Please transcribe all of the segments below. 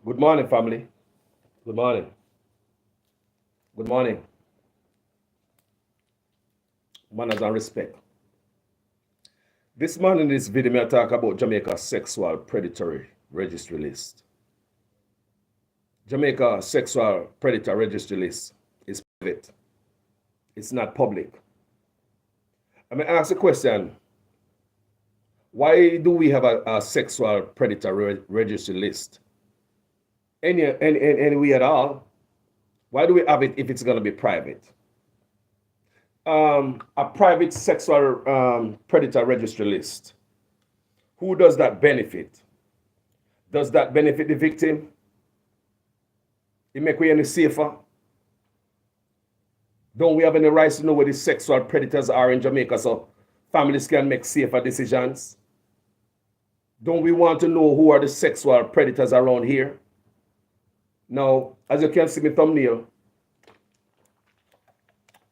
Good morning, family. Good morning. Good morning. Manners and respect. This morning in this video, I talk about Jamaica sexual predatory registry list. Jamaica sexual predator registry list is private. It's not public. I'm going to ask a question. Why do we have a sexual predator registry list? Any way at all? Why do we have it if it's going to be private? A private sexual predator registry list. Who does that benefit? Does that benefit the victim? It make we any safer? Don't we have any rights to know where the sexual predators are in Jamaica so families can make safer decisions? Don't we want to know who are the sexual predators around here? Now, as you can see my thumbnail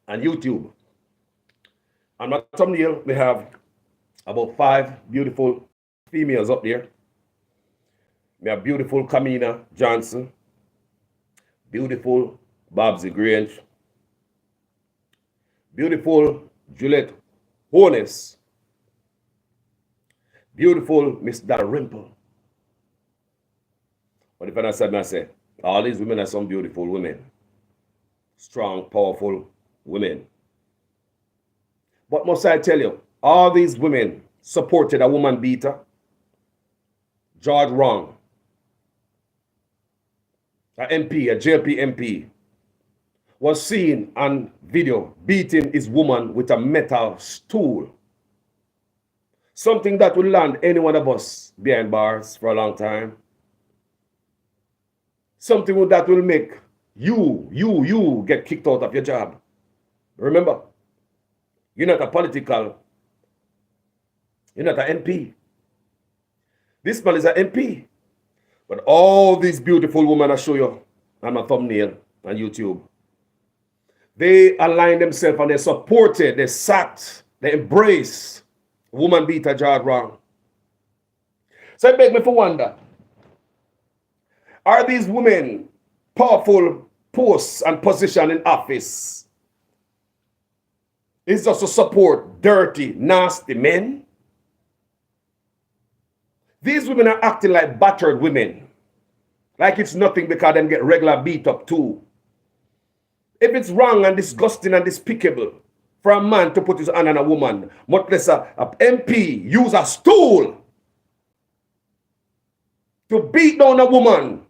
on YouTube, on my thumbnail, we have about 5 beautiful females up there. We have beautiful Kamina Johnson, beautiful Babsy Grange, beautiful Juliet Honest, beautiful Miss Dalrymple. But if I said, I say, all these women are some beautiful women, strong, powerful women. But must I tell you, all these women supported a woman beater, George Wrong, a MP, a JLP MP, was seen on video beating his woman with a metal stool. Something that will land any one of us behind bars for a long time. Something that will make you get kicked out of your job. Remember, you're not a political, you're not an MP. This man is an MP. But all these beautiful women I show you on my thumbnail on YouTube, they align themselves and they supported, they sat, they embrace woman beater George Wrong. So it makes me for wonder, are these women powerful posts and position in office? Is just to support dirty, nasty men? These women are acting like battered women. Like it's nothing because them get regular beat up too. If it's wrong and disgusting and despicable for a man to put his hand on a woman, much less a MP use a stool to beat down a woman.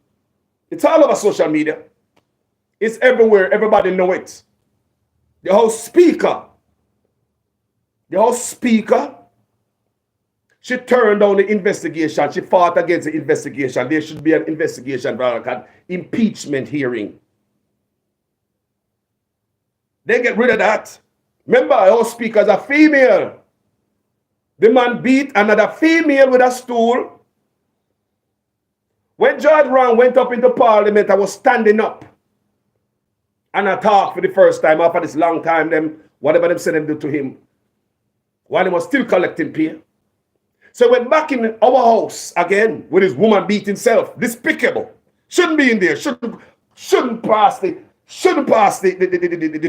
It's all over social media. It's everywhere. Everybody know it. The House Speaker, she turned down the investigation. She fought against the investigation. There should be an investigation rather than impeachment hearing. They get rid of that. Remember, our speaker is a female. The man beat another female with a stool. When George Wrong went up into parliament, I was standing up. And I talked for the first time after this long time, them, whatever them said them do to him, while he was still collecting pay. So he went back in our house again with his woman beat himself. Despicable. Shouldn't be in there. Shouldn't pass the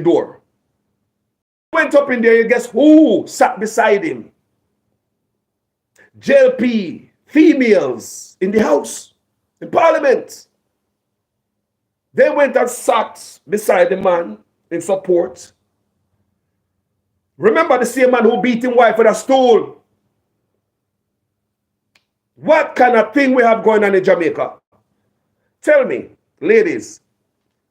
door. Went up in there, and guess who sat beside him? JLP females in the house, in parliament. They went and sat beside the man in support. Remember the same man who beat his wife with a stool? What kind of thing we have going on in Jamaica? Tell me, ladies,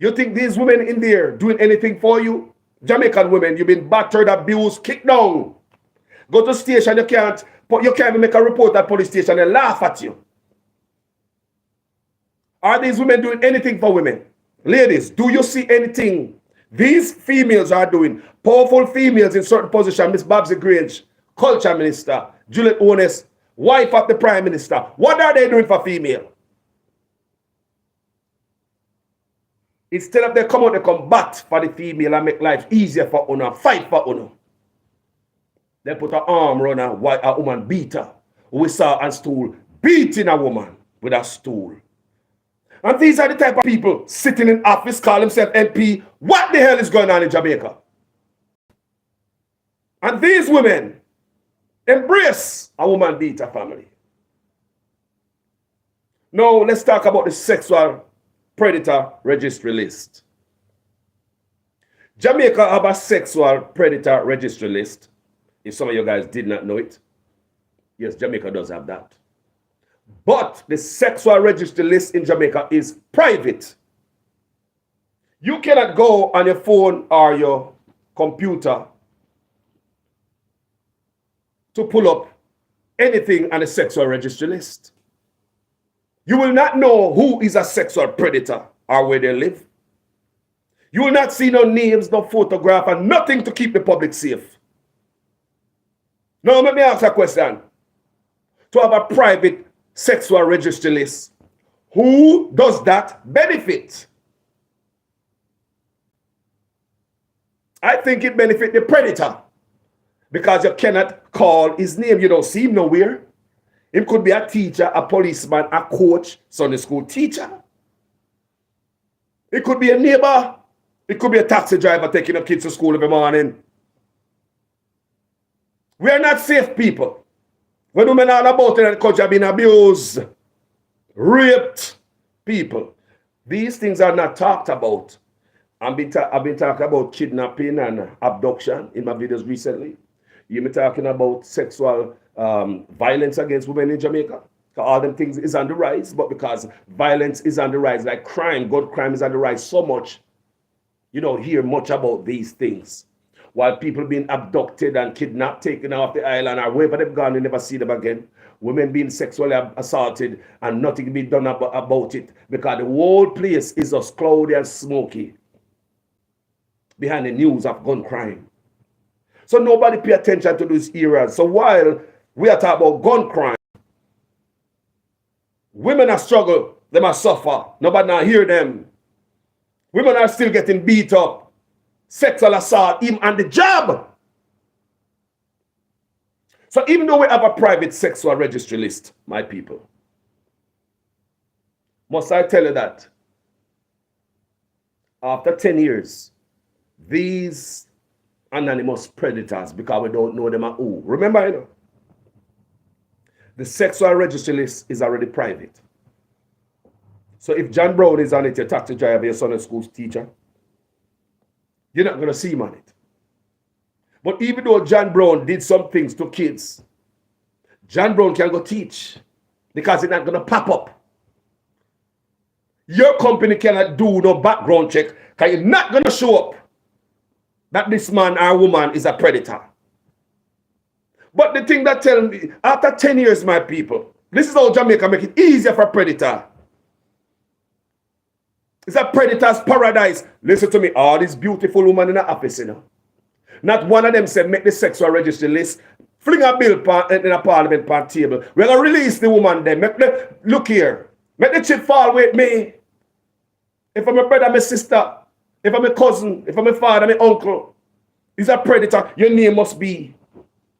you think these women in there doing anything for you? Jamaican women, you've been battered, abused, kicked down. Go to station, you can't even make a report at police station, they laugh at you. Are these women doing anything for women? Ladies, do you see anything these females are doing? Powerful females in certain positions, Miss Babsy Grange, Culture Minister, Juliet Honest, wife of the Prime Minister. What are they doing for female? Instead of they come out, they combat for the female and make life easier for Una, fight for Una. They put an arm around a woman beater. We saw on stool beating a woman with a stool. And these are the type of people sitting in office, call themselves MP. What the hell is going on in Jamaica? And these women embrace a woman beat a family. Now, let's talk about the sexual predator registry list. Jamaica have a sexual predator registry list. If some of you guys did not know it. Yes, Jamaica does have that. But the sexual registry list in Jamaica is private. You cannot go on your phone or your computer to pull up anything on the sexual registry list. You will not know who is a sexual predator or where they live. You will not see no names, no photograph, and nothing to keep the public safe. Now, let me ask a question. To have a private sexual registry list, who does that benefit? I think it benefits the predator, because you cannot call his name. You don't see him nowhere. It could be a teacher, a policeman, a coach, Sunday school teacher. It could be a neighbor. It could be a taxi driver taking the kids to school every morning. We are not safe people. When women are about in the culture have been abused, raped people, these things are not talked about. I've been talking about kidnapping and abduction in my videos recently. You've been talking about sexual violence against women in Jamaica. All them things is on the rise, but because violence is on the rise, like crime, gun crime is on the rise so much, you don't hear much about these things. While people being abducted and kidnapped, taken off the island, or wherever they've gone, you never see them again. Women being sexually assaulted and nothing being done about it, because the whole place is just cloudy and smoky behind the news of gun crime. So nobody pay attention to these areas. So while we are talking about gun crime, women are struggle, they must suffer. Nobody now hear them. Women are still getting beat up. Sexual assault, even on the job. So even though we have a private sexual registry list, my people, must I tell you that after 10 years, these anonymous predators, because we don't know them at all. Remember, you know, the sexual registry list is already private. So if John Brown is on it, your taxi driver, your Sunday school teacher, you're not going to see him on it. But even though John Brown did some things to kids, John Brown can go teach because it's not going to pop up. Your company cannot do no background check because you're not going to show up that this man or woman is a predator. But the thing that tell me, after 10 years, my people, this is how Jamaica make it easier for a predator. It's a predator's paradise. Listen to me, all these beautiful women in the office, you know. Not one of them said, make the sexual registry list, fling a bill in a parliament table. We're going to release the woman then. Look here. Make the chip fall with me. If I'm a brother, my sister, if I'm a cousin, if I'm a father, my uncle, he's a predator, your name must be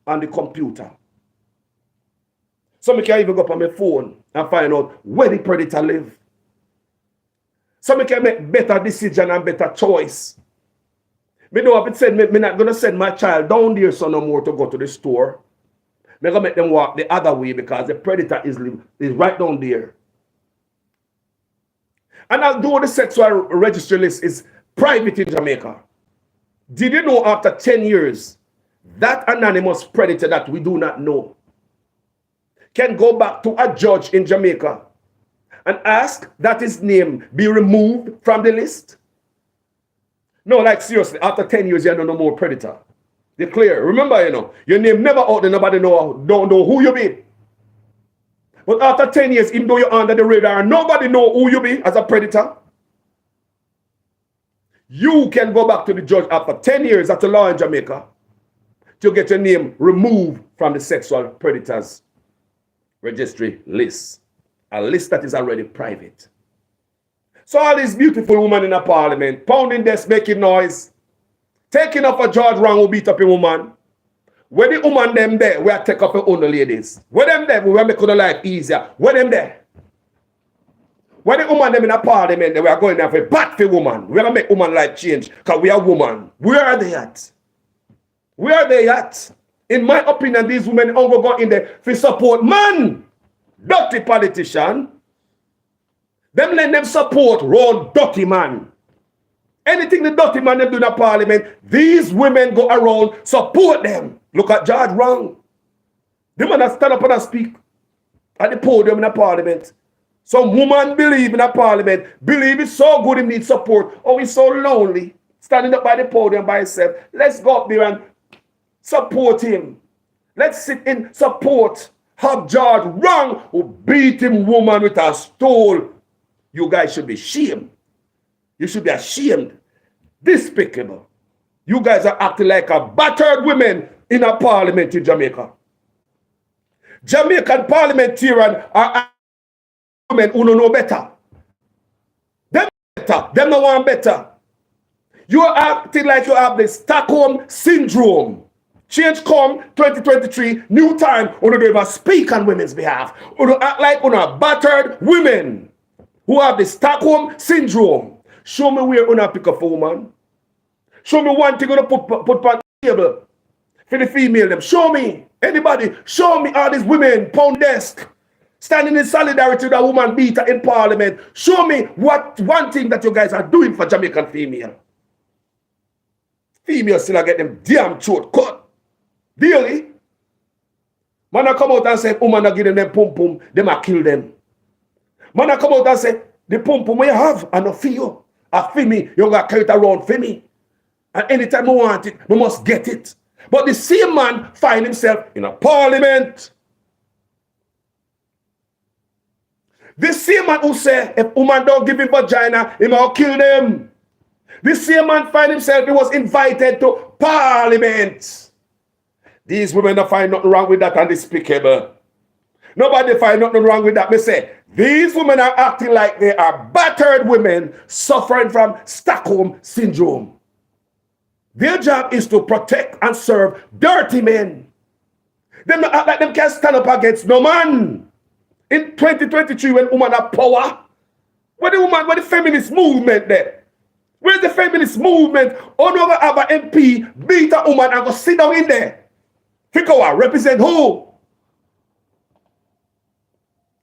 on the computer. So I can even go up on my phone and find out where the predator live. So I can make better decision and better choice. Me know if it said me not gonna send my child down there so no more to go to the store. I'm gonna make them walk the other way because the predator is right down there. And although the sexual registry list is private in Jamaica, did you know after 10 years, that anonymous predator that we do not know can go back to a judge in Jamaica and ask that his name be removed from the list? No, like seriously, after 10 years, you're no more predator. You're clear. Remember, you know, your name never out there, nobody don't know who you be. But after 10 years, even though you're under the radar, nobody know who you be as a predator. You can go back to the judge after 10 years at the law in Jamaica to get your name removed from the sexual predators registry list. A list that is already private. So all these beautiful women in the parliament, pounding desks, making noise, taking off a George Wrong who beat up a woman. Where the woman them there, we are take up the older ladies. Where them there, we are making the life easier. Where them there? When the woman them in a parliament, they were going there for bat for woman. We're going to make woman life change because we are woman. Where are they at? Where are they at? In my opinion, these women only go in there for support man. Dirty politician. Them let them support round dirty man. Anything the dirty man them do in the parliament, these women go around, support them. Look at George wrong. The man that stand up and speak at the podium in the parliament. Some woman believe in a parliament, believe it's so good he needs support. Oh, he's so lonely, standing up by the podium by himself. Let's go up there and support him. Let's sit in support. Have George wrong who beat him woman with a stool. You guys should be ashamed. You should be ashamed. Despicable. You guys are acting like a battered women in a parliament in Jamaica. Jamaican parliamentarians are women who don't know better. Them better. Them no want better. You are acting like you have the Stockholm syndrome. Change come 2023, new time. You don't even speak on women's behalf. You don't act like you are battered women who have the Stockholm syndrome. Show me where you pick up a woman. Show me one thing you put on the table for the female. Them. Show me. Anybody. Show me all these women pound desk. Standing in solidarity with a woman beater in parliament. Show me what one thing that you guys are doing for Jamaican female. Females still get them damn throat cut. Really? Man, I come out and say, woman, I give them pum pum, them I kill them. Man, I come out and say, the pum pum you have, I not for you. I feel me, you got to carry it around for me. And anytime I want it, I must get it. But the same man find himself in a parliament. The same man who say, if woman don't give him vagina, he might kill them. The same man find himself, he was invited to parliament. These women don't find nothing wrong with that and despicable. Nobody find nothing wrong with that. Me say, these women are acting like they are battered women suffering from Stockholm syndrome. Their job is to protect and serve dirty men. Them not act like them can stand up against no man. In 2023, when women have power, where the feminist movement there? Where's the feminist movement? Oh, no, have an MP beat a woman and go sit down in there. Think of represent who?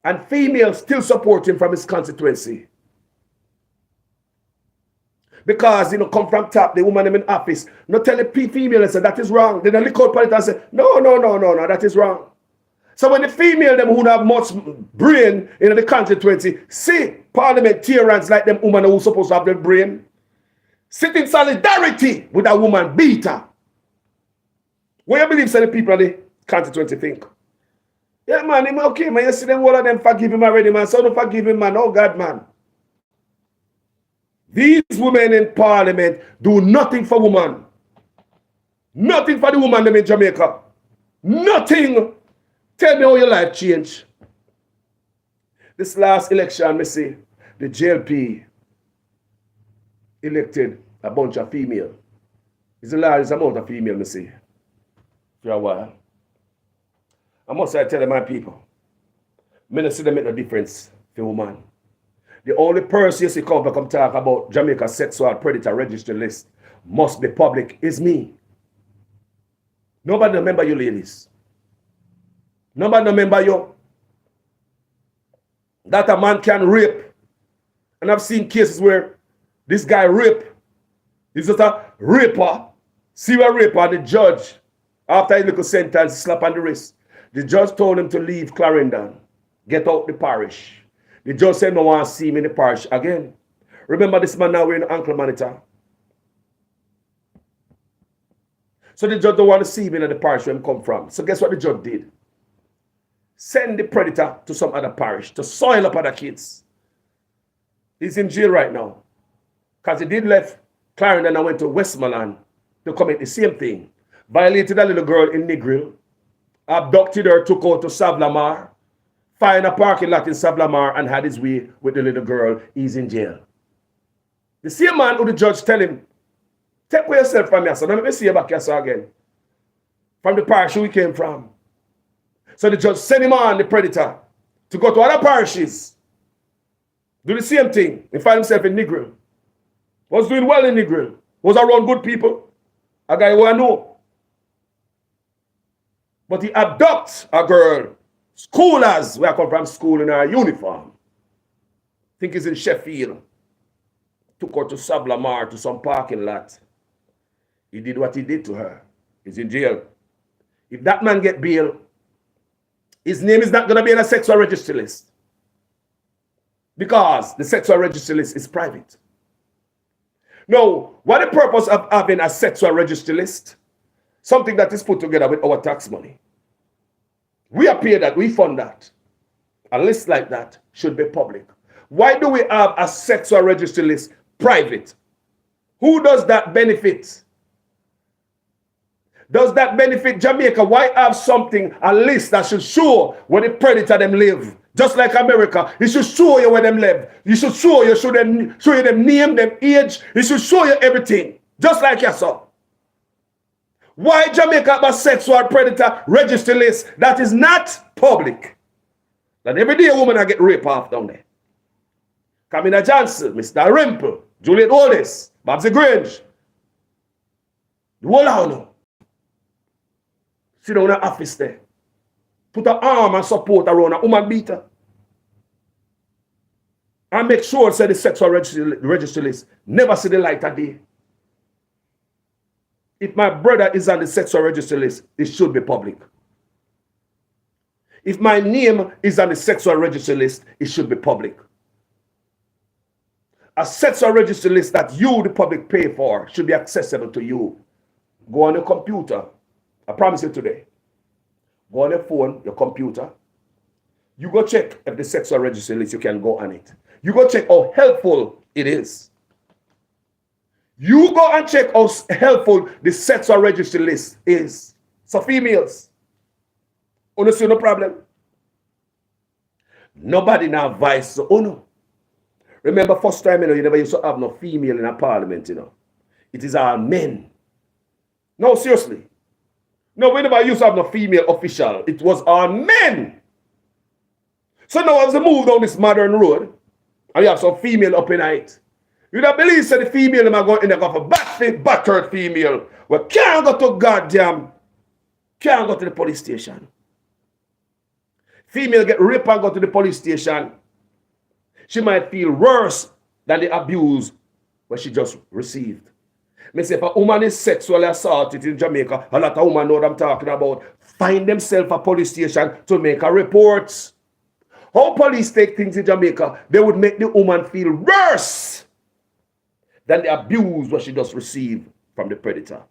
And females still support him from his constituency. Because, come from top, the woman in office, not tell the female, say that is wrong. Then the liquor politician say, no, that is wrong. So when the female, them who have much brain in the constituency, see parliamentarians like them women who supposed to have their brain, sit in solidarity with a woman beater. What you believe the people of the constituency think? Yeah, man, him okay, man. You see them, all of them forgive him already, man. So don't forgive him, man. Oh, God, man. These women in parliament do nothing for women. Nothing for the woman them in Jamaica. Nothing. Tell me how your life changed. This last election, me see, the JLP elected a bunch of female. It's the largest amount of female, me see, for a while. I must say, tell my people, I don't see them make no difference for woman. The only person you see come talk about Jamaica sexual predator registry list must be public is me. Nobody remember you ladies. Nobody remember you. That a man can rape. And I've seen cases where this guy rape. He's just a raper. Serial raper. The judge, after a little sentence, slap on the wrist. The judge told him to leave Clarendon. Get out the parish. The judge said no one see him in the parish again. Remember this man now wearing an ankle monitor. So the judge don't want to see him in the parish where he come from. So guess what the judge did? Send the predator to some other parish to soil up other kids. He's in jail right now. Because he did left Clarendon and went to Westmoreland to commit the same thing. Violated a little girl in Negril. Abducted her, took her to Savlamar. Find a parking lot in Savlamar and had his way with the little girl. He's in jail. The same man who the judge tell him, take away yourself from here, so don't let me see you back here so again. From the parish who he came from. So the judge sent him on, the predator, to go to other parishes Do the same thing. He find himself in Negril. Was doing well in Negril. Was around good people. A guy who I know. But he abducts a girl. Schoolers, where I come from school in her uniform. Think he's in Sheffield. Took her to Sablamar to some parking lot. He did what he did to her. He's in jail. If that man get bail, his name is not going to be on a sexual registry list. Because the sexual registry list is private. Now, what the purpose of having a sexual registry list? Something that is put together with our tax money. We appear that, we fund that. A list like that should be public. Why do we have a sexual registry list private? Who does that benefit? Does that benefit Jamaica? Why have something, a list that should show where the predator them live? Just like America, it should show you where them live. You should show you them name, them age. It should show you everything. Just like yourself. Why Jamaica have a sexual predator registry list that is not public? That every day a woman I get raped off down there. Camina Johnson, Mr. Rimple, Juliet Oldest, Babsy Grange. The whole house. Sit down in the office there. Put an arm and support around a woman beater. And make sure say the sexual registry list never see the light of day. If my brother is on the sexual registry list, it should be public. If my name is on the sexual registry list, it should be public. A sexual registry list that you, the public, pay for should be accessible to you. Go on your computer. I promise you today. Go on your phone, your computer. You go check if the sexual registry list, you can go on it. You go check how helpful it is. You go and check how helpful the sexual registry list is. So females, see no problem. Nobody now advise so no. Remember first time, you never used to have no female in a parliament, It is our men. No, seriously. No, we never used to have no female official. It was our men. So now as they move down this modern road, and you have some female up in it, you don't believe that the female are going in there for battered female. Well, can't go to can't go to the police station. Female get raped and go to the police station. She might feel worse than the abuse what she just received. Me say if a woman is sexually assaulted in Jamaica, a lot of women know what I'm talking about, find themselves a police station to make a report. How police take things in Jamaica, they would make the woman feel worse than the abuse what she just received from the predator.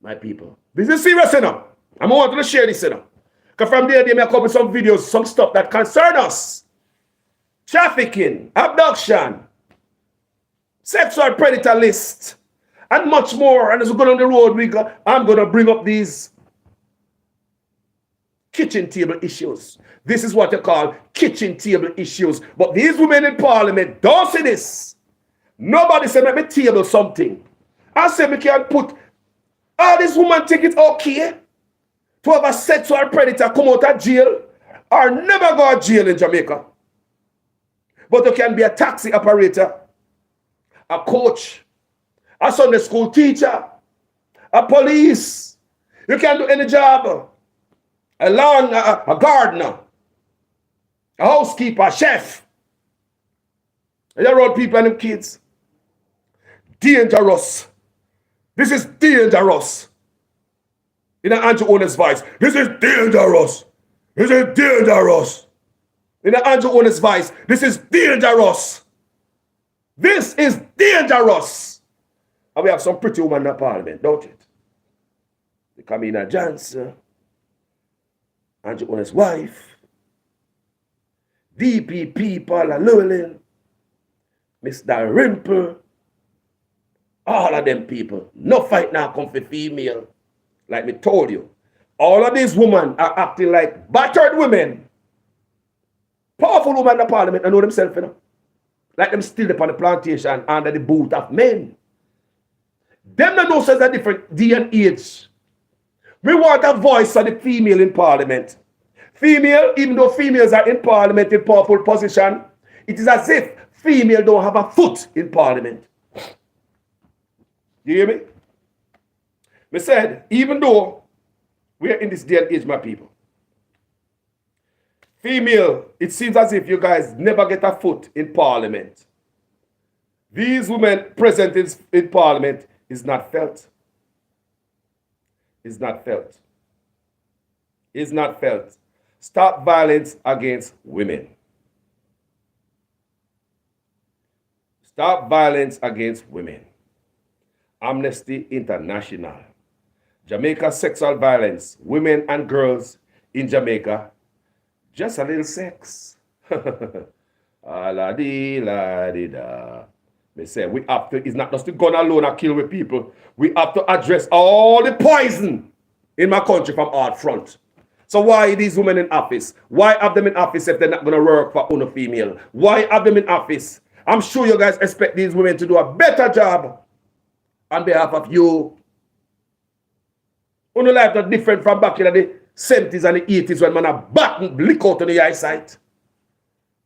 My people. This is serious enough. I'm going to share this enough. Because from there, they may come with some videos, some stuff that concern us. Trafficking, abduction, sexual predator list, and much more. And as we go down the road, I'm going to bring up these kitchen table issues. This is what they call kitchen table issues. But these women in parliament don't see this. Nobody said, let me table something. I said, we can put, this woman think it's okay to have a sexual predator come out of jail or never go to jail in Jamaica. But you can be a taxi operator, a coach, a Sunday school teacher, a police. You can do any job. A gardener, a housekeeper, a chef. And you're around people and them kids. Dangerous. This is dangerous. In an Andrew Owner's voice, this is dangerous. This is dangerous. In an Andrew Owner's voice, this is dangerous. This is dangerous. And we have some pretty women in the parliament, don't it? The Camina Johnson, Andrew Owner's wife, DPP Paula Llewellyn, Mr. Rimple, all of them people. No fight now come for female. Like me told you. All of these women are acting like battered women. Powerful women in the parliament, I know themselves, Like them still upon the plantation under the boot of men. Them that know says a different day and age. We want a voice of the female in parliament. Female, even though females are in parliament in powerful position, It is as if female don't have a foot in parliament. You hear me? We said, even though we are in this day and age, my people, female, it seems as if you guys never get a foot in parliament. These women present in parliament is not felt. Is not felt. Is not felt. Stop violence against women. Stop violence against women. Amnesty International. Jamaica sexual violence. Women and girls in Jamaica. Just a little sex. La-di-la-di-da. They say we have to, it's not just the gun alone that kill with people. We have to address all the poison in my country from all front. So why these women in office? Why have them in office if they're not going to work for una female? Why have them in office? I'm sure you guys expect these women to do a better job on behalf of you. Una life not different from back in the 70s and the 80s when man a batten lick out on the eyesight.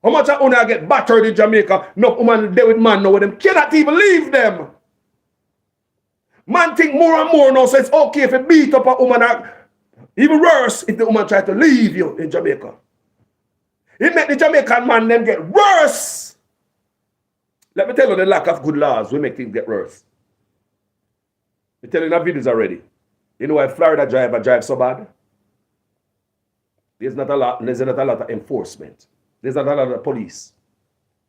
How much of una get battered in Jamaica? No woman there with man now with them cannot even leave them. Man think more and more now, so it's okay if you beat up a woman. Even worse if the woman try to leave you in Jamaica. It make the Jamaican man them get worse. Let me tell you the lack of good laws will make things get worse. I tell you in the videos already. You know why Florida driver drive so bad? There's not a lot of enforcement. There's not a lot of police.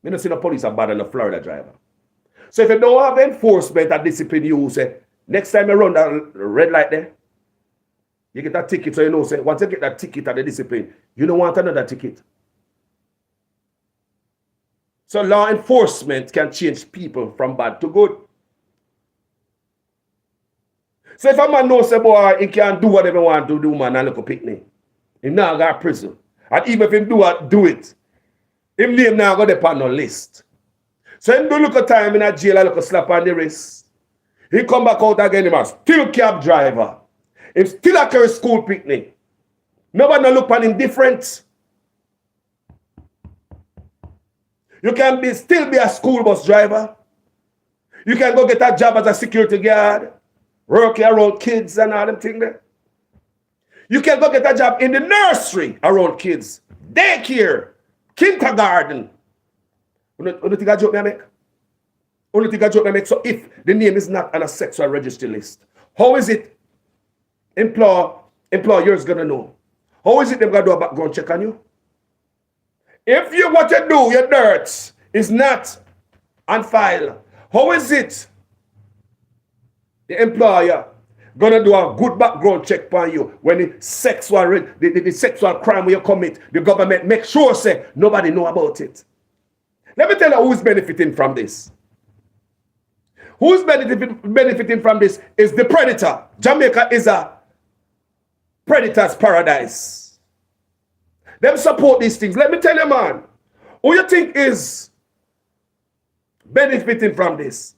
We don't see the police are bad than the Florida driver. So if you don't have enforcement and discipline, you say, next time you run that red light there, you get that ticket. So you know, say, once you get that ticket and the discipline, you don't want another ticket. So law enforcement can change people from bad to good. So if a man knows, say, boy, he can do whatever he want to do, man, and look a picnic. He now got prison. And even if he do it, him name now got up on no list. So him do look a time in a jail and look a slap on the wrist. He come back out again, him a still cab driver. Him still a carry school picnic. Nobody no look on him different. You can still be a school bus driver. You can go get a job as a security guard. Work around kids and all them things there. You can go get a job in the nursery around kids. Daycare. Kindergarten. You think I joke me make? Only think I joke me make. So if the name is not on a sexual registry list, how is it employers gonna know? How is it them gonna do a background check on you? If you what you do, your dirt is not on file, how is it the employer gonna do a good background check on you when the sexual crime you commit, the government make sure say nobody know about it? Let me tell you who's benefiting from this. Who's benefiting from this is the predator. Jamaica is a predator's paradise. Them support these things. Let me tell you, man, who you think is benefiting from this?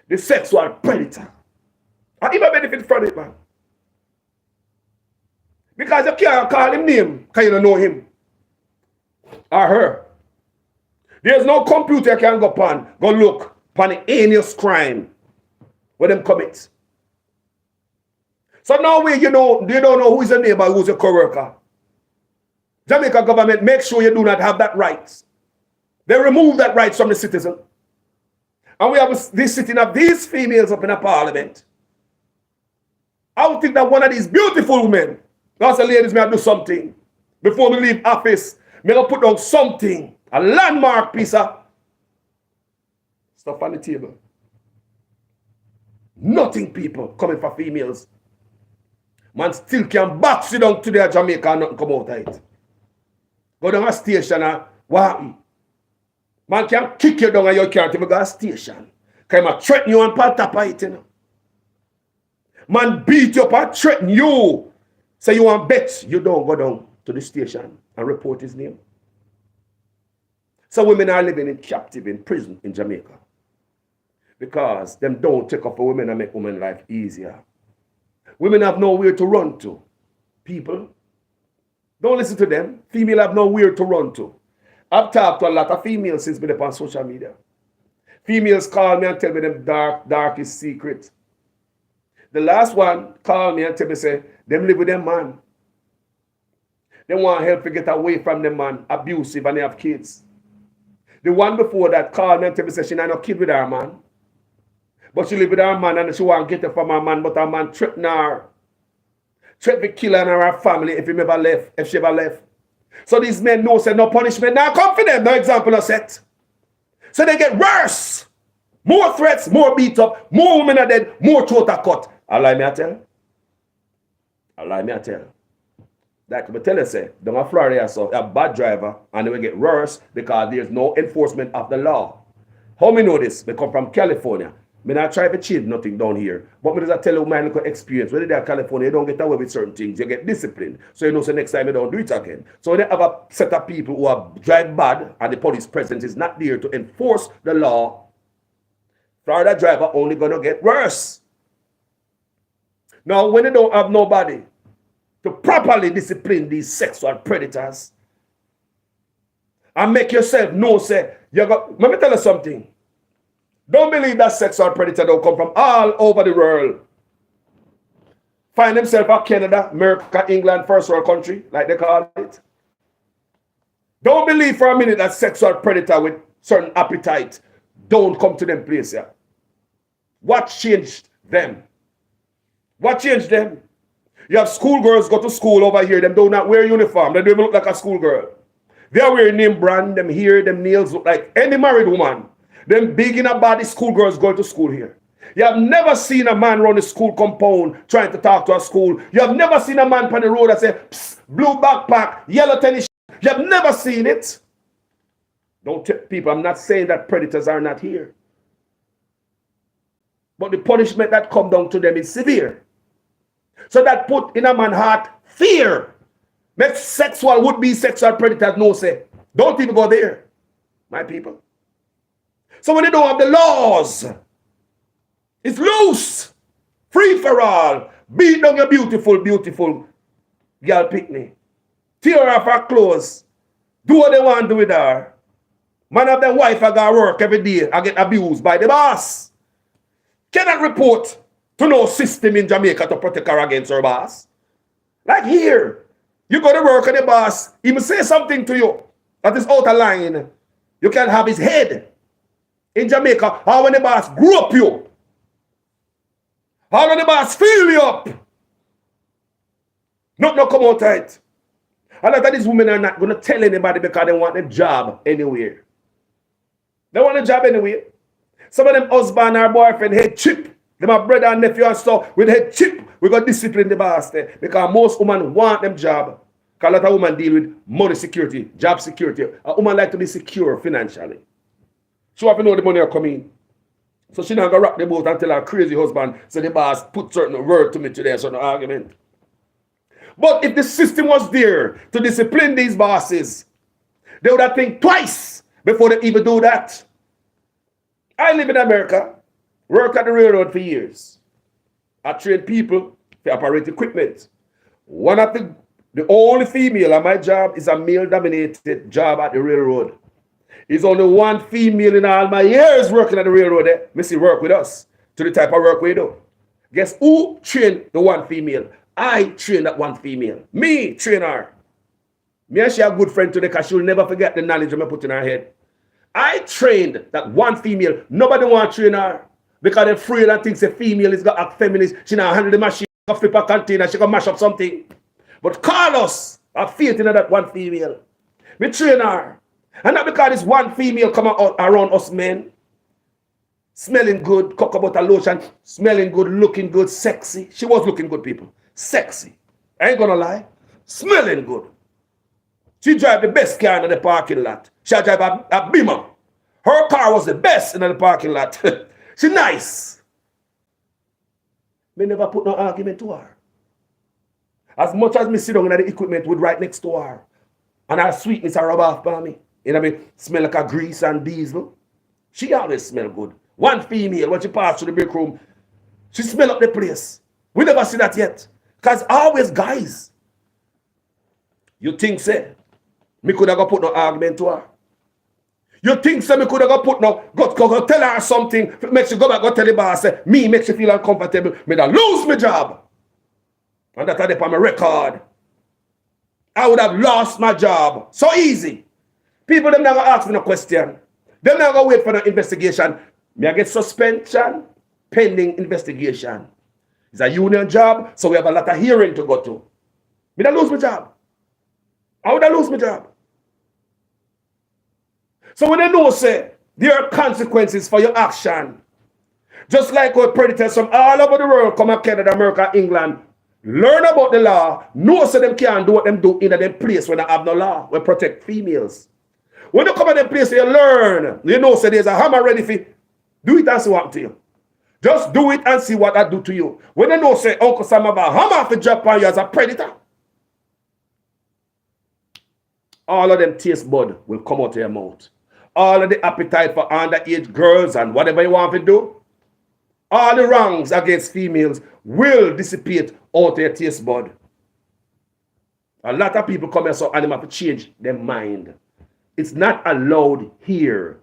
The sexual predator. I even benefit from it, man. Because you can't call him name because you don't know him or her. There's no computer can go upon, go look upon the heinous crime where them commit. So now you don't know who is your neighbor, who's your co-worker. Jamaica government make sure you do not have that right. They remove that right from the citizen. And we have this sitting of these females up in a parliament. I would think that one of these beautiful women, that's the ladies, may I do something. Before we leave office, may I put down something, a landmark piece of stuff on the table. Nothing, people, coming for females. Man still can box you down to their Jamaica and nothing come out of it. Go down a station and what happen? Man can kick you down and you can't even go to a station. Because he threaten you and pat top of it, you know. Man beat you up and threaten you. Say you want bet, you don't go down to the station and report his name. So women are living in captive in prison in Jamaica. Because them don't take up for women and make women's life easier. Women have nowhere to run to. People, don't listen to them. Female have nowhere to run to. I've talked to a lot of females since been on social media. Females call me and tell me them darkest secret. The last one call me and tell me, say, them live with them man. They want help to get away from them man, abusive, and they have kids. The one before that called me and tell me, say, she not no kid with her man. But she live with her man and she want to get it from her man, but her man threaten her. Threaten to kill her and her family if she ever left. So these men know say no punishment now come for them, no example of set. So they get worse. More threats, more beat up, more women are dead, more throat are cut. Allah me I tell. Allah me I tell. Like I tell you, say, down in Florida, so a bad driver, and they will get worse because there's no enforcement of the law. How me know this? They come from California. Me not try to change nothing down here. But me just tell you my little experience. When they're in California, you don't get away with certain things. You get disciplined. So you know, so next time you don't do it again. So they have a set of people who are drive bad, and the police presence is not there to enforce the law. Florida driver only gonna get worse. Now, when you don't have nobody to properly discipline these sexual predators and make yourself know, say, let me tell you something. Don't believe that sexual predator don't come from all over the world. Find themselves at Canada, America, England, first world country, like they call it. Don't believe for a minute that sexual predator with certain appetite don't come to them place here. What changed them? What changed them? You have schoolgirls go to school over here, them do not wear uniform. They don't even look like a schoolgirl. They are wearing name brand, them hair, them nails look like any married woman. Them big in a body schoolgirls going to school here. You have never seen a man run the school compound trying to talk to a school. You have never seen a man on the road that say, psst, blue backpack, yellow tennis. You have never seen it. Don't tell people, I'm not saying that predators are not here. But the punishment that come down to them is severe. So that put in a man's heart fear. Make would-be sexual predators know, say, don't even go there, my people. So when they don't have the laws, it's loose, free for all. Beat down your beautiful girl picnic. Tear her off her clothes. Do what they want to do with her. Man of their wife I got work every day. I get abused by the boss. Cannot report to no system in Jamaica to protect her against her boss. Like here, you go to work and the boss, he must say something to you that is out of line. You can have his head. In Jamaica, how when the boss grew up you? How when the boss fill you up? Not come out right. A lot of these women are not going to tell anybody because they want a job anywhere. They want a job anywhere. Some of them husband or boyfriend head chip. Them my brother and nephew and stuff with head chip. We got discipline the boss there. Because most women want them job. Because a lot of women deal with money security, job security. A woman like to be secure financially. She want to know the money are coming. So she not going to rock the boat and tell her crazy husband, so the boss put certain word to me today, so no argument. But if the system was there to discipline these bosses, they would have think twice before they even do that. I live in America, work at the railroad for years. I train people to operate equipment. One of the only female at my job is a male-dominated job at the railroad. There's only one female in all my years working at the railroad there. Missy work with us to the type of work we do. Guess who trained the one female? I trained that one female. Me train her. Me and she a good friend today because she will never forget the knowledge I put in her head. I trained that one female. Nobody want to train her because they're afraid and thinks a female is got a feminist. She now handle the machine, flip a container, she can mash up something. But Carlos have faith in that one female. Me train her. And not because this one female come out around us men, smelling good, cocoa butter lotion, smelling good, looking good, sexy. She was looking good, people. Sexy. I ain't gonna lie. Smelling good. She drive the best car in the parking lot. She drive a Beamer. Her car was the best in the parking lot. She nice. Me never put no argument to her. As much as me sit down in the equipment would right next to her. And her sweetness are rub off by me. You know what I mean? Smell like a grease and diesel. She always smell good. One female, when she passed through the break room, she smell up the place. We never see that yet. Because always guys. You think, say, me could have put no argument to her. You think somebody could have got put now, go tell her something, makes you go back, go tell the boss, say, me makes you feel uncomfortable, me that lose my job. And that's on my record. I would have lost my job. So easy. People, them never ask me no question. Them never wait for the investigation. Me I get suspension, pending investigation. It's a union job, so we have a lot of hearing to go to. Me that lose my job. I would have lose my job. So when they know, say, there are consequences for your action. Just like our predators from all over the world come to Canada, America, England, learn about the law, know so them can't do what them do in them place when they have no law, we protect females. When you come to them place, you learn. You know, so there's a hammer ready for you. Do it and see what happens to you. Just do it and see what that do to you. When they know, say, Uncle Sam have a hammer for drop on you as a predator, all of them taste bud will come out of your mouth. All of the appetite for underage girls and whatever you want to do, all the wrongs against females will dissipate out of your taste bud. A lot of people come here so animal to change their mind. It's not allowed here.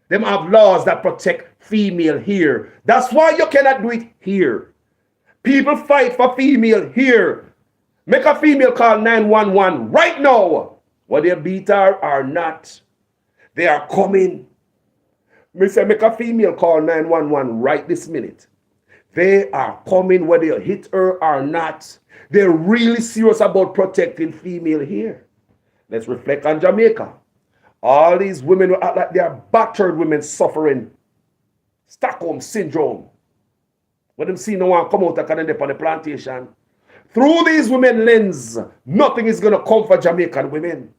Them have laws that protect female here. That's why you cannot do it here. People fight for female here. Make a female call 911 right now. Whether they beat her or not, they are coming. Me say make a female call 911 right this minute. They are coming whether you hit her or not. They're really serious about protecting female here. Let's reflect on Jamaica. All these women who act like they are battered women suffering Stockholm syndrome. When them see no one come out and end on the plantation. Through these women lens, nothing is going to come for Jamaican women.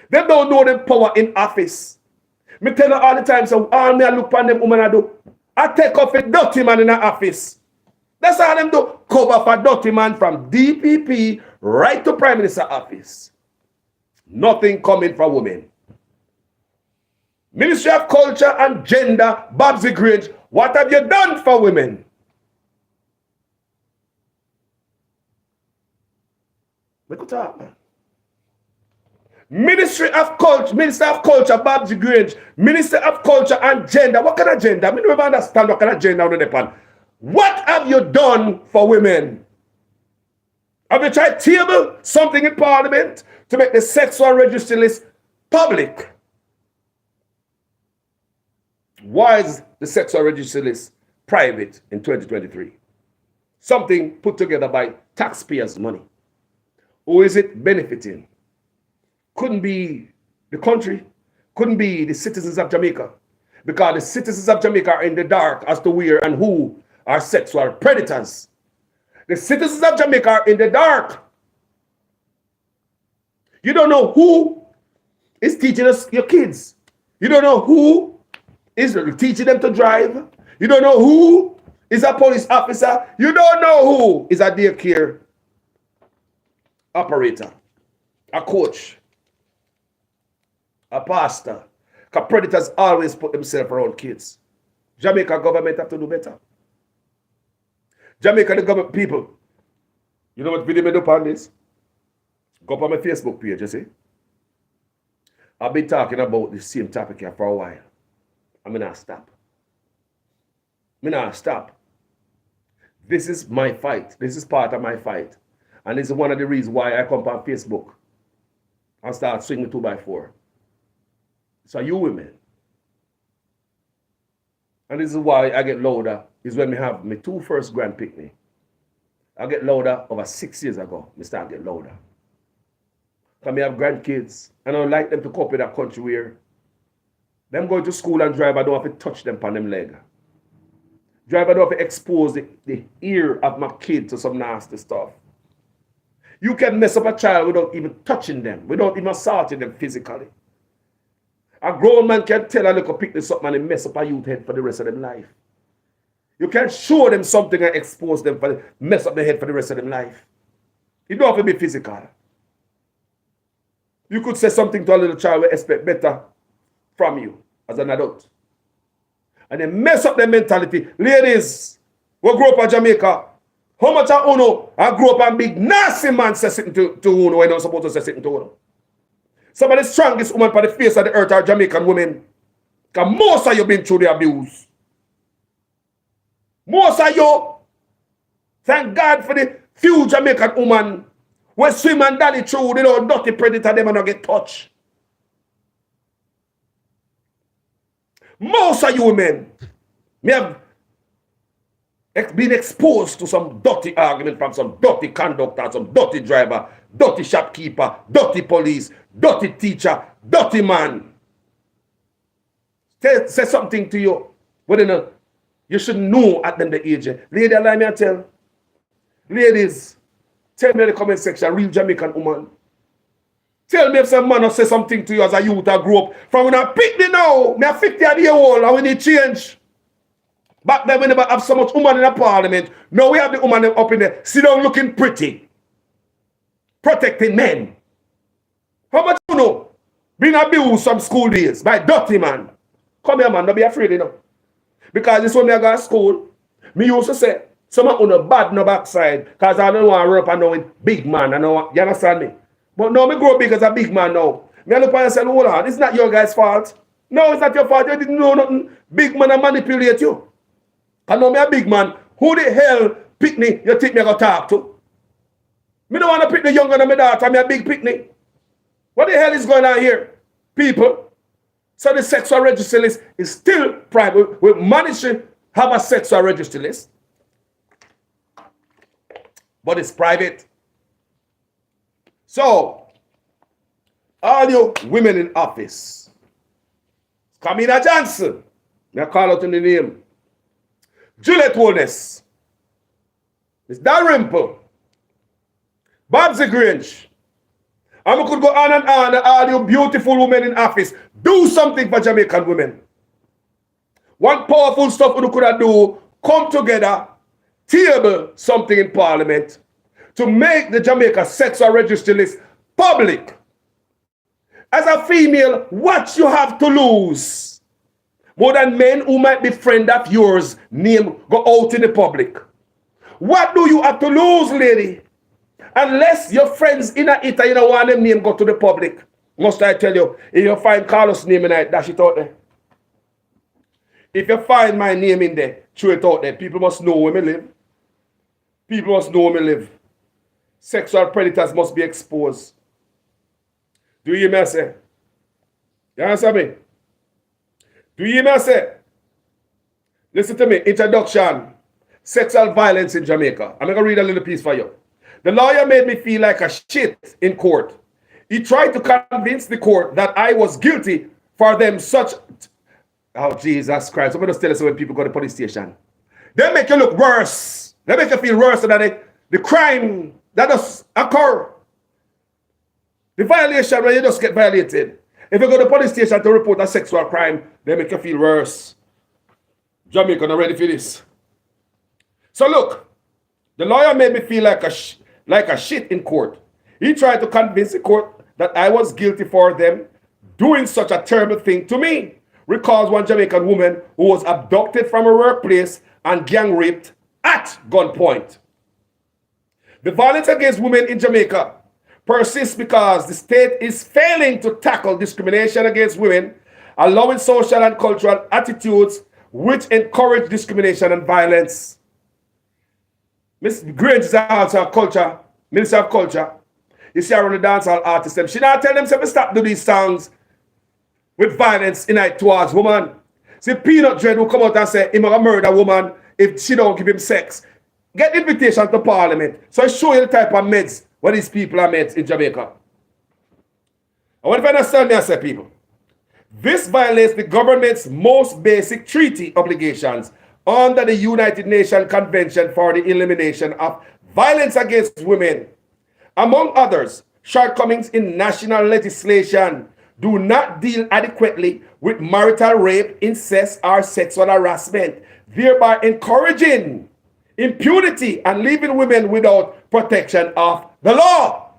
They don't know the power in office. Me tell you all the time, so all me I look on them women I do. I take off a dirty man in the office. That's all them do. Cover for dirty man from DPP right to Prime Minister office. Nothing coming for women. Ministry of Culture and Gender, Babsy Grange, what have you done for women? We could talk, man. Minister of Culture, Babsy Grange, Minister of Culture and Gender. What kind of gender? I mean, don't understand what kind of gender on the pan. What have you done for women? Have you tried to table something in Parliament to make the sexual registry list public? Why is the sexual registry list private in 2023? Something put together by taxpayers' money. Who is it benefiting? Couldn't be the country, couldn't be the citizens of Jamaica, because the citizens of Jamaica are in the dark as to where and who are sexual predators. The citizens of Jamaica are in the dark. You don't know who is teaching us your kids. You don't know who is teaching them to drive. You don't know who is a police officer. You don't know who is a daycare operator, a coach, a pastor. Because predators always put themselves around kids. Jamaica government have to do better. Jamaica the government people. You know what video I do upon this? Go up on my Facebook page, you see? I've been talking about the same topic here for a while. I'm not stop. I'm not stop. This is my fight. This is part of my fight. And this is one of the reasons why I come on Facebook and start swinging 2x4. So you women. And this is why I get louder, is when we have my two first grand picnic. I get louder over 6 years ago. I start get louder. Because I have grandkids, and I don't like them to cope with that country where them going to school and drive, I don't have to touch them on them leg. Drive, I don't have to expose the ear of my kid to some nasty stuff. You can mess up a child without even touching them, without even assaulting them physically. A grown man can tell a little pick this up and mess up a youth head for the rest of their life. You can show them something and expose them for mess up their head for the rest of their life. You don't have to be physical. You could say something to a little child and expect better from you as an adult. And then mess up their mentality. Ladies, we grew up in Jamaica. How much of Uno I grew up and big nasty man say something to Uno when I'm supposed to say something to Uno? Some of the strongest women on the face of the earth are Jamaican women. Because most of you been through the abuse. Most of you, thank God for the few Jamaican women who swim and dally through, you know, dirty predator, them and not get touched. Most of you women may have been exposed to some dirty argument from some dirty conductor, some dirty driver, dirty shopkeeper, dirty police, dirty teacher, dirty man. Say something to you. But you know, you should know at the age. Lady, allow me to tell. Ladies, tell me in the comment section, real Jamaican woman. Tell me if some man will say something to you as a youth that grew up. From when I pick me now, me a 50-year old and we need change. Back then we never have so much woman in the parliament. Now we have the woman up in there, sit down looking pretty. Protecting men. How much you know? Being abused some school days by dirty man. Come here, man, don't be afraid, you know. Because this when I go to school, me used to say, someone on a bad no backside, because I don't want to run up and know with big man. I know, you understand me? But now me grow big as a big man now. Me look and say, hold on, it's not your guy's fault. No, it's not your fault. You didn't know nothing. Big man and manipulate you. I know me a big man. Who the hell pick me you think me going to talk to? Me don't want to pick the younger than my daughter. Me a big picnic. What the hell is going on here? People. So the sexual registry list is still private. We managed to have a sexual registry list. But it's private. So, all you women in office, Kamina Johnson, I call out in the name, Juliet Wellness, Miss Dalrymple, Babsy Grange, and we could go on and on, all you beautiful women in office, do something for Jamaican women. One powerful stuff we could have do, come together, table something in Parliament, to make the Jamaica sexual registry list public. As a female, what you have to lose? More than men who might be friend of yours, name go out in the public. What do you have to lose, lady? Unless your friends in a it, you don't want them name go to the public. Must I tell you, if you find Carlos' name in it, dash it out there. If you find my name in there, throw it out there. People must know where me live. People must know where me live. Sexual predators must be exposed. Do you hear me say? You understand me? Do you hear me say? Listen to me. Introduction. Sexual violence in Jamaica. I'm going to read a little piece for you. The lawyer made me feel like a shit in court. He tried to convince the court that I was guilty for them such... Oh, Jesus Christ. I'm going to tell you when people go to the police station. They make you look worse. They make you feel worse than the crime that does occur. The violation when you just get violated. If you go to the police station to report a sexual crime, they make you feel worse. Jamaica not ready for this. So look, the lawyer made me feel like a shit in court. He tried to convince the court that I was guilty for them doing such a terrible thing to me. Recalls one Jamaican woman who was abducted from her workplace and gang raped at gunpoint. The violence against women in Jamaica persists because the state is failing to tackle discrimination against women, allowing social and cultural attitudes which encourage discrimination and violence. Miss Grange is also a culture, Minister of Culture. You see her on the dancehall artist. She not tell them to stop doing these songs with violence in it towards women. See, Peanut Dread will come out and say, he's going to murder a woman if she don't give him sex. Get invitation to Parliament. So I show you the type of meds what these people are meds in Jamaica. I want to understand me, I say, people. This violates the government's most basic treaty obligations under the United Nations Convention for the Elimination of Violence Against Women. Among others, shortcomings in national legislation do not deal adequately with marital rape, incest, or sexual harassment, thereby encouraging impunity and leaving women without protection of the law.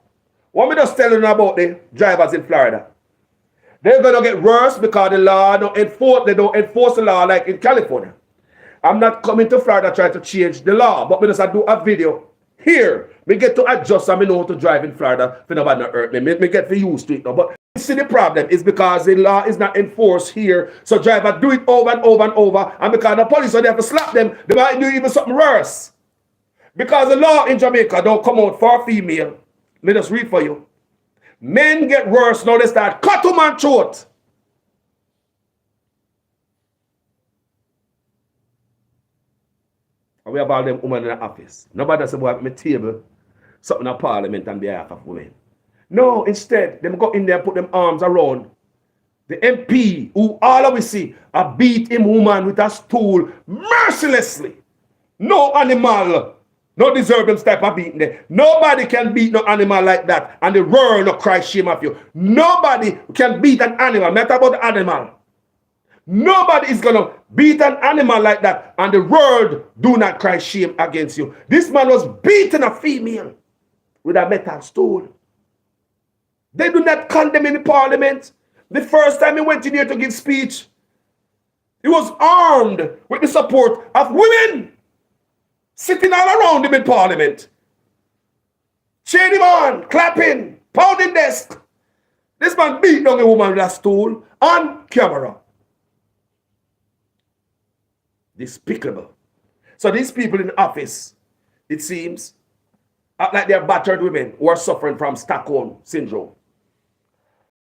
What me just tell you about the drivers in Florida? They're going to get worse because the law don't enforce, they don't enforce the law like in California. I'm not coming to Florida trying to change the law, but me just do a video here. Me get to adjust and me know how to drive in Florida. If nobody not hurt me. Me get for used to it now. But see the problem is because the law is not enforced here. So drivers do it over and over and over. And because the police are there to slap them, they might do even something worse. Because the law in Jamaica don't come out for a female. Let us read for you. Men get worse now. They start cut to man throat. And we have all them women in the office. Nobody does about my table, something in parliament on behalf of women. No, instead, them go in there and put them arms around the MP, who all of we see a beat him woman with a stool mercilessly. No animal no deserve them type of beating there. Nobody can beat no animal like that and the world no cry shame of you. Nobody can beat an animal. Not about the animal. Nobody is gonna beat an animal like that and the world do not cry shame against you. This man was beating a female with a metal stool. They do not condemn in the parliament. The first time he went in here to give speech, he was armed with the support of women sitting all around him in parliament. Cheering him on, clapping, pounding desk. This man beat down a woman with a stool on camera. Despicable. So these people in office, it seems, act like they're battered women who are suffering from Stockholm syndrome.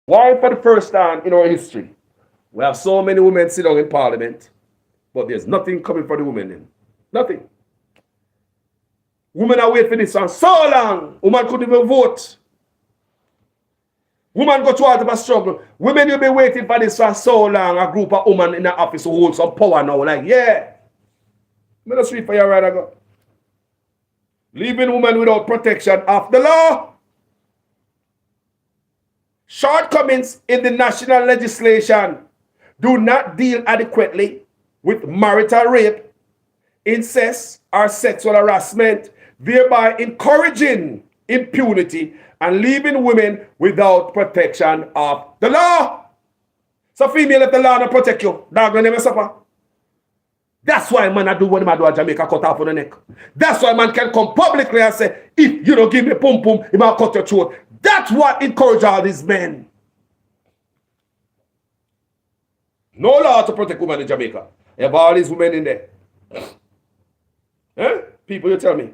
Why for the first time in our history, we have so many women sit down in parliament, but there's nothing coming for the women then. Nothing. Women are waiting for this for so long. Women couldn't even vote. Women go through out of a struggle. Women will be waiting for this for so long. A group of women in the office who hold some power now. Like, yeah. Let us read for you right ago. Leaving women without protection of the law. Shortcomings in the national legislation do not deal adequately with marital rape, incest, or sexual harassment, thereby encouraging impunity and leaving women without protection of the law. So female, if the law don't protect you, dog will never suffer. That's why man I do what man do at Jamaica, cut off on the neck. That's why man can come publicly and say, if you don't give me pum pum, he might cut your throat. That's what encourage all these men. No law to protect women in Jamaica. You have all these women in there. Eh? People, you tell me.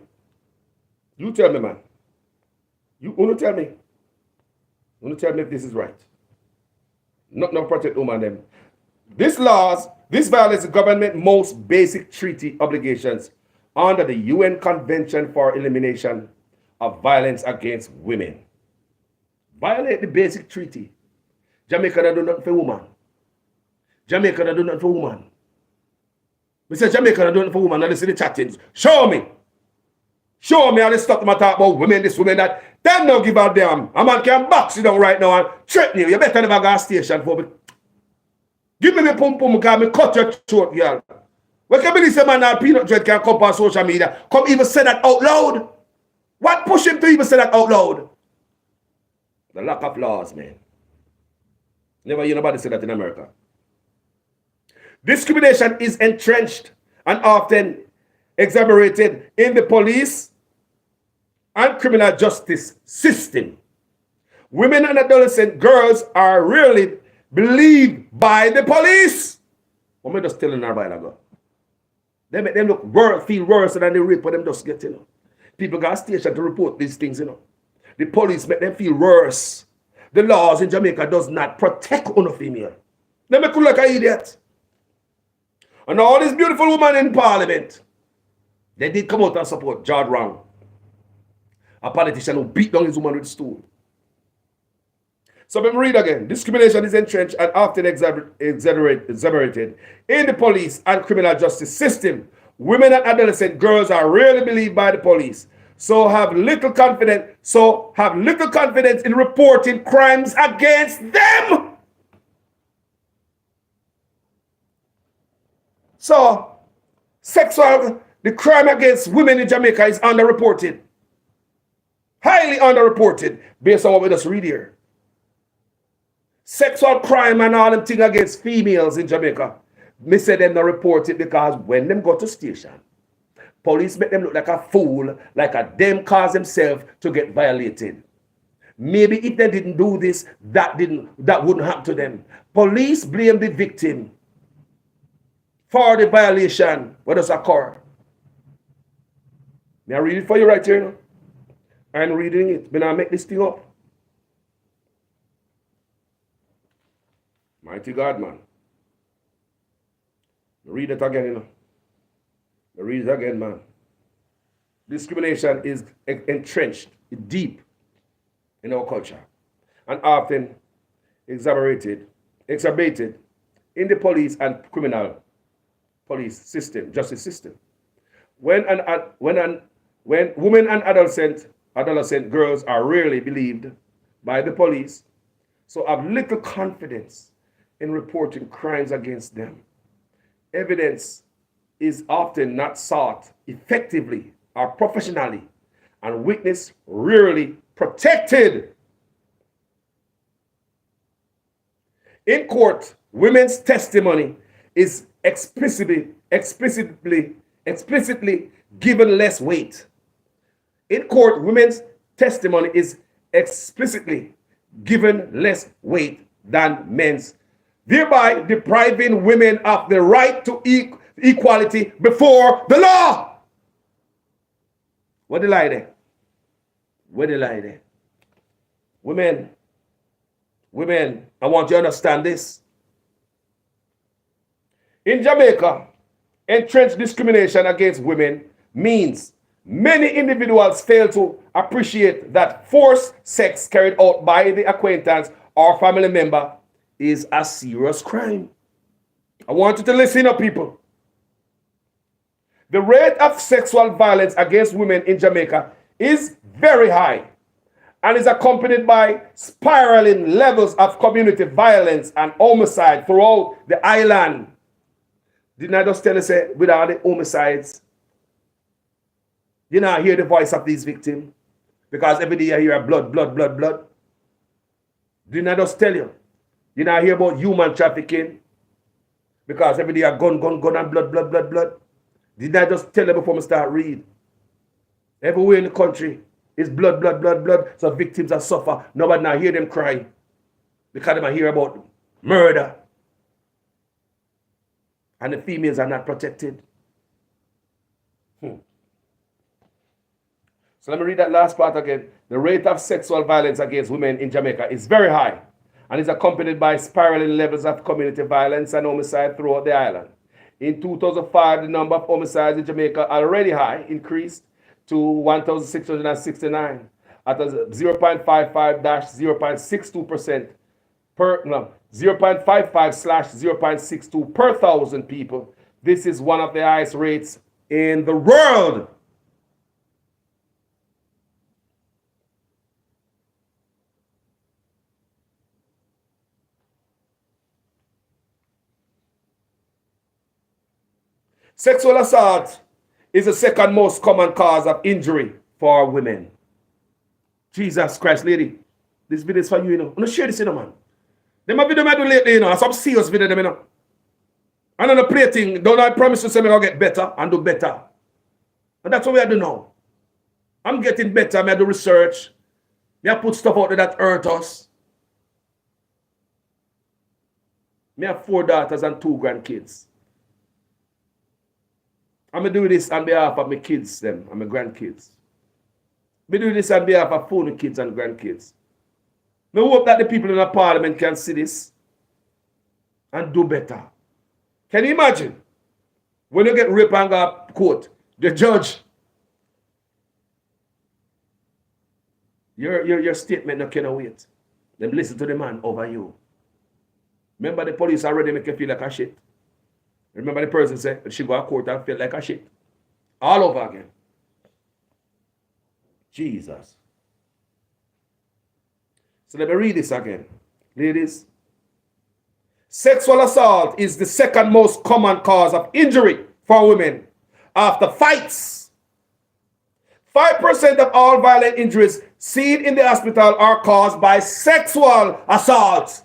You tell me, man. You want to tell me. You want to tell me if this is right. Not protect women them. This violates the government's most basic treaty obligations under the UN Convention for Elimination of Violence Against Women. Violate the basic treaty. Jamaica don't do nothing for women. Jamaica don't do nothing for women. We say Jamaica don't do nothing for women. Now listen to the chattings. Show me. Show me how they stop them talk about women, this, women, that. Them don't give a damn. A man can box you down right now and threaten you. You better never go to station for me. Give me the pum pum because me cut your throat, girl. What can believe say man or peanut dread can come on social media? Come even say that out loud? What push him to even say that out loud? The lack of laws, man. Never hear nobody say that in America. Discrimination is entrenched and often exaggerated in the police and criminal justice system. Women and adolescent girls are rarely believed by the police. What am I just telling her by that? They make them look worse, feel worse than the rape, but them just get, People got a station to report these things, The police make them feel worse. The laws in Jamaica does not protect on a female. They make you look like an idiot. And all these beautiful women in parliament, they did come out and support George Brown, a politician who beat down his woman with a stool. So let me read again. Discrimination is entrenched and often exaggerated in the police and criminal justice system. Women and adolescent girls are rarely believed by the police, so have little confidence in reporting crimes against them. So, the crime against women in Jamaica is underreported. Highly underreported based on what we just read here. Sexual crime and all them thing against females in Jamaica. Me say them not report it because when them go to station, police make them look like a fool, like a them cause themselves to get violated. maybe if they didn't do this, that wouldn't happen to them. Police blame the victim for the violation what does occur. May I read it for you right here? I'm reading it. May I make this thing up? Mighty God, man. Read it again, Read it again, man. Discrimination is entrenched, deep in our culture, and often exacerbated in the police and criminal police system, justice system. When women and adolescent girls are rarely believed by the police, so have little confidence in reporting crimes against them. Evidence is often not sought effectively or professionally, and witness rarely protected. In court, women's testimony is explicitly given less weight. In court, women's testimony is explicitly given less weight than men's, thereby depriving women of the right to equality before the law. What the lie there? Where the lie there? Women, I want you to understand this. In Jamaica, entrenched discrimination against women means many individuals fail to appreciate that forced sex carried out by the acquaintance or family member is a serious crime. I want you to listen up, people. The rate of sexual violence against women in Jamaica is very high and is accompanied by spiraling levels of community violence and homicide throughout the island. Didn't I just tell you, say, with all the homicides, you now hear the voice of these victims? Because every day I hear blood. Didn't I just tell you? You now hear about human trafficking? Because every day I gun, and blood. Didn't I just tell you before I start read? Everywhere in the country is blood. So victims are suffer. Nobody now hear them cry. Because they might hear about murder. And the females are not protected. So let me read that last part again. The rate of sexual violence against women in Jamaica is very high and is accompanied by spiraling levels of community violence and homicide throughout the island. In 2005, the number of homicides in Jamaica, already high, increased to 1,669 at a 0.55-0.62% per 0.55/0.62 per thousand people. This is one of the highest rates in the world. Sexual assault is the second most common cause of injury for women. Jesus Christ, lady. This video is for you, I'm not share this, man. Them video I do lately, some serious video, them, And on the play thing, don't I promise to say me I'll get better and do better. And that's what we do now. I'm getting better, I do research. I put stuff out there that hurt us. I have 4 daughters and 2 grandkids. I'm going to do this on behalf of my kids, them, and my grandkids. I do this on behalf of 4 kids and grandkids. I hope that the people in the parliament can see this and do better. Can you imagine? When you get raped and go to court, the judge, your statement no cannot wait. Them listen to the man over you. Remember the police already make you feel like a shit. Remember the person said she go to court and feel like a shit. All over again. Jesus. So let me read this again. Ladies. Sexual assault is the second most common cause of injury for women after fights. 5% of all violent injuries seen in the hospital are caused by sexual assault.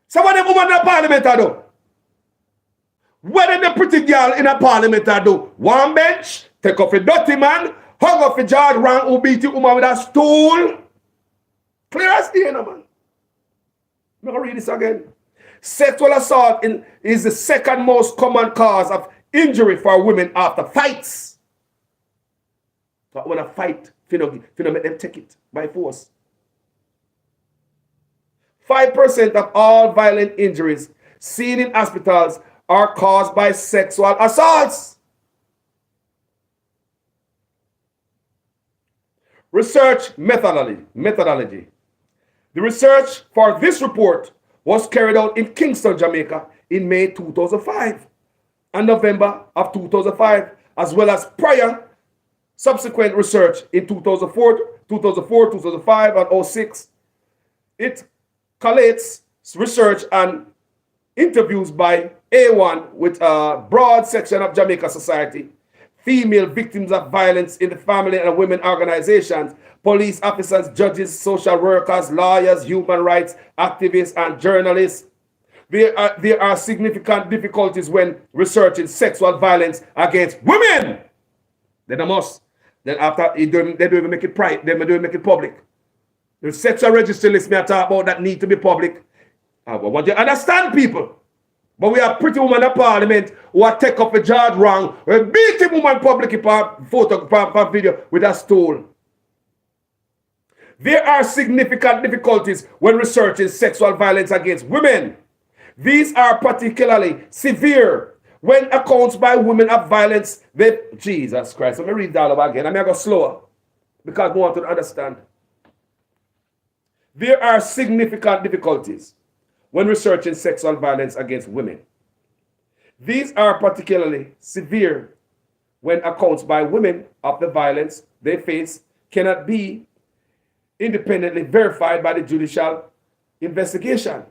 So what the woman in the parliament do? What did the pretty girl in a parliament do? One bench, take off a dirty man, hug off a George Rank who beat the woman with a stool. Clear as day, no, man. I'm going to read this again. Sexual assault is the second most common cause of injury for women after fights. So when I fight, you know, make them take it by force. 5% of all violent injuries seen in hospitals are caused by sexual assaults. Research methodology. The research for this report was carried out in Kingston, Jamaica in May 2005 and November of 2005, as well as prior subsequent research in 2004, 2005, and 06. It collates research and interviews by A1 with a broad section of Jamaica society, female victims of violence in the family and women organizations, police officers, judges, social workers, lawyers, human rights activists, and journalists. There are significant difficulties when researching sexual violence against women. Then I must. Then after they don't even make it private, they don't even make it public. The sexual registry list me I talk about that need to be public. I want you to understand, people. But we have pretty women in parliament who are take up a judge wrong. We beat a woman publicly for photo, for video with a stool. There are significant difficulties when researching sexual violence against women. These are particularly severe when accounts by women of violence. Jesus Christ, let me read that over again. I'm going to go slower because I want to understand. There are significant difficulties when researching sexual violence against women. These are particularly severe when accounts by women of the violence they face cannot be independently verified by the judicial investigation.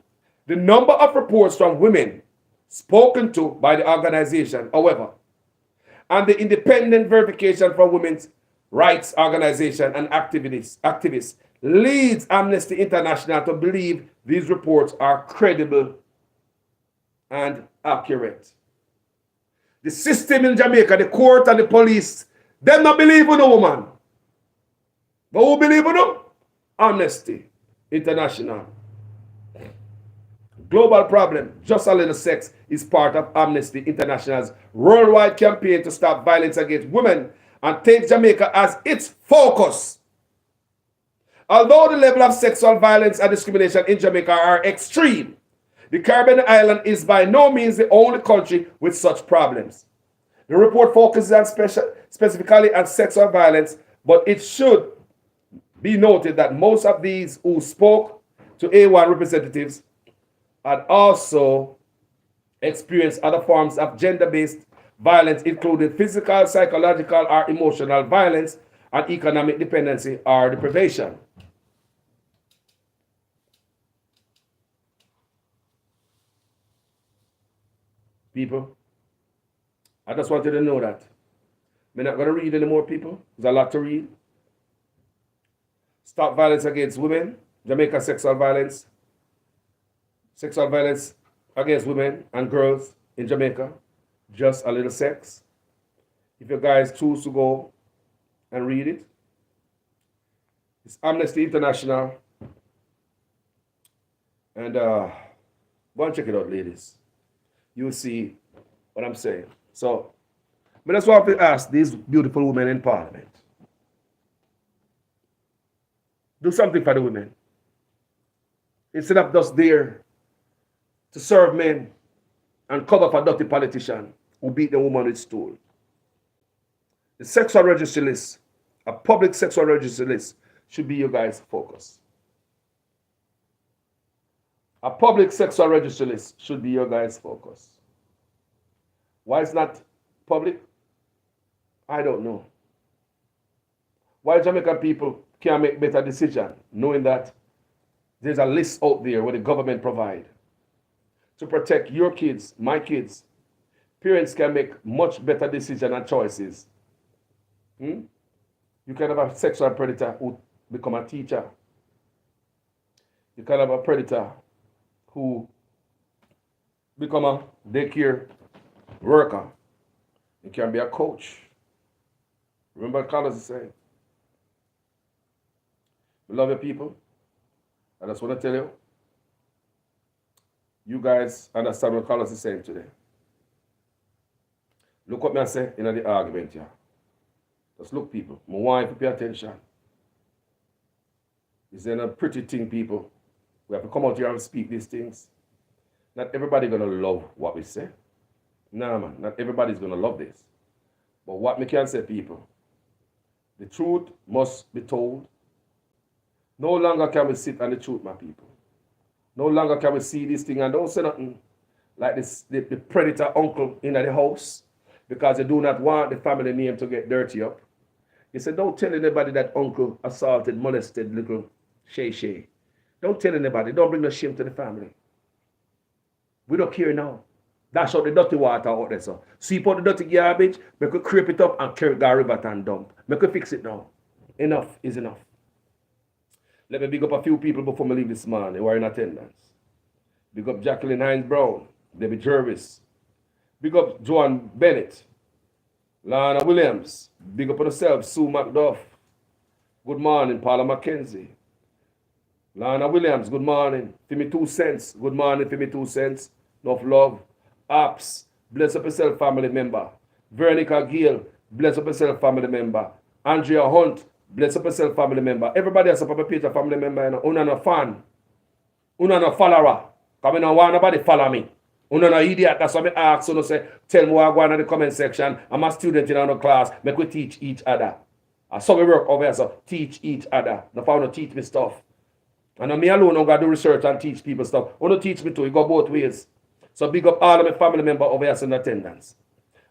The number of reports from women spoken to by the organization, however, and the independent verification from women's rights organization and activists leads Amnesty International to believe these reports are credible and accurate. The system in Jamaica, the court and the police, them not believe in a woman. But who believe in them? Amnesty International. Global problem, just a little sex, is part of Amnesty International's worldwide campaign to stop violence against women and take Jamaica as its focus. Although the level of sexual violence and discrimination in Jamaica are extreme, the Caribbean island is by no means the only country with such problems. The report focuses on specifically on sexual violence, but it should be noted that most of these who spoke to A1 representatives had also experienced other forms of gender-based violence, including physical, psychological, or emotional violence, and economic dependency or deprivation. People, I just want you to know that. We're not going to read anymore, people. There's a lot to read. Stop violence against women, Jamaica sexual violence against women and girls in Jamaica, just a little sex. If you guys choose to go and read it, it's Amnesty International. And go and check it out, ladies. You'll see what I'm saying. So, I just want to ask these beautiful women in Parliament. Do something for the women. Instead of just there to serve men and cover for dirty politician who beat the woman with stool. The sexual registry list, a public sexual registry list, should be your guys' focus. A public sexual registry list should be your guys' focus. Why it's not public? I don't know. Why Jamaican people can't make better decisions, knowing that there's a list out there where the government provide to protect your kids, my kids. Parents can make much better decisions and choices. You can have a sexual predator who become a teacher. You can have a predator who become a daycare worker. You can be a coach. Remember what Carlos is saying? We love your people. I just want to tell you, you guys understand what Carlos is saying today. Look what me I say in the argument here. Just look, people. I want you to pay attention. It's a pretty thing, people. We have to come out here and speak these things. Not everybody gonna love what we say. Nah, man. Not everybody's gonna love this. But what me can say, people, the truth must be told. No longer can we sit on the truth, my people. No longer can we see this thing and don't say nothing like this, the predator uncle in the house, because they do not want the family name to get dirty up. He said, don't tell anybody that uncle assaulted, molested little Shay. Don't tell anybody. Don't bring no shame to the family. We don't care now. Dash out the dirty water out there, so. Sweep out the dirty garbage, make it creep it up and carry it down river and dump. Make it fix it now. Enough is enough. Let me big up a few people before me leave this morning who are in attendance. Big up Jacqueline Hines Brown, Debbie Jervis. Big up Joan Bennett, Lana Williams. Big up on yourself, Sue McDuff. Good morning, Paula McKenzie. Lana Williams, good morning. For me 2 cents. Good morning, for me 2 cents. Enough love. Apps, bless up yourself, family member. Veronica Gill, bless up yourself, family member. Andrea Hunt, bless up yourself, family member. Everybody has a Papa Peter family member. You know. Una no fan. Una no follower. Because I don't want nobody follow me. Una no idiot. That's why I ask you, say, tell me what I go on in the comment section. I'm a student in our class. Make we teach each other. I saw me work over here, so teach each other. No for to teach me stuff. And me alone, I'm going to do research and teach people stuff. I want to teach me too. It go both ways. So big up all of my family members over here in attendance.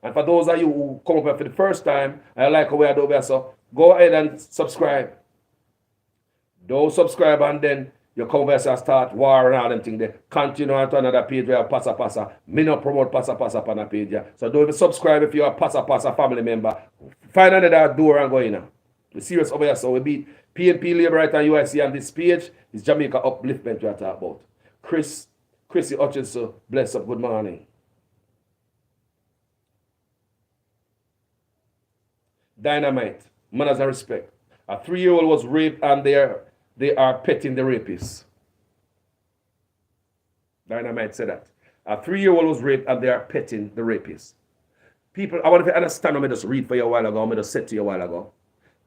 And for those of you who come up here for the first time, I like how we are over here, so go ahead and subscribe. Don't subscribe and then you come over here and start war and all them things there. Continue on to another page where passa. Me not promote passa on that page. Yeah. So don't even subscribe if you're a passa family member. Find another door and go in. We're serious over here, so we beat PNP Labour Right and UIC on this page. It's Jamaica upliftment we are talking about. Chrissy Hutchinson, bless up, good morning. Dynamite, manners and respect. A 3-year-old was raped and they are petting the rapist. Dynamite said that. A 3-year-old was raped and they are petting the rapist. People, I want to understand what I just read for you a while ago, I just said to you a while ago.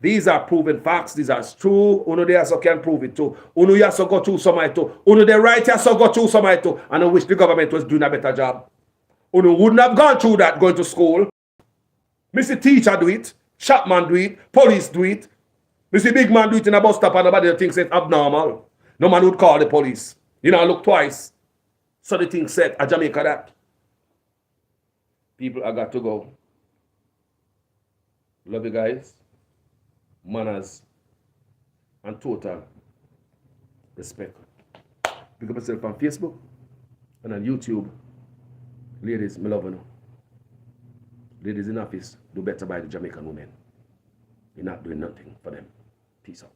These are proven facts. These are true. Uno they also can prove it too. Uno you also go through somebody too. Uno the right also go through somebody too. And I wish the government was doing a better job. Uno wouldn't have gone through that going to school. Mr. Teacher do it. Chapman do it. Police do it. Mr. Big Man do it in a bus stop and nobody thinks it's abnormal. No man would call the police. You know, look twice. So the thing said at Jamaica that. People, I got to go. Love you guys. Manners and total respect. Pick up yourself on Facebook and on YouTube. Ladies, me love you. Ladies in office, do better by the Jamaican women. You're not doing nothing for them. Peace out.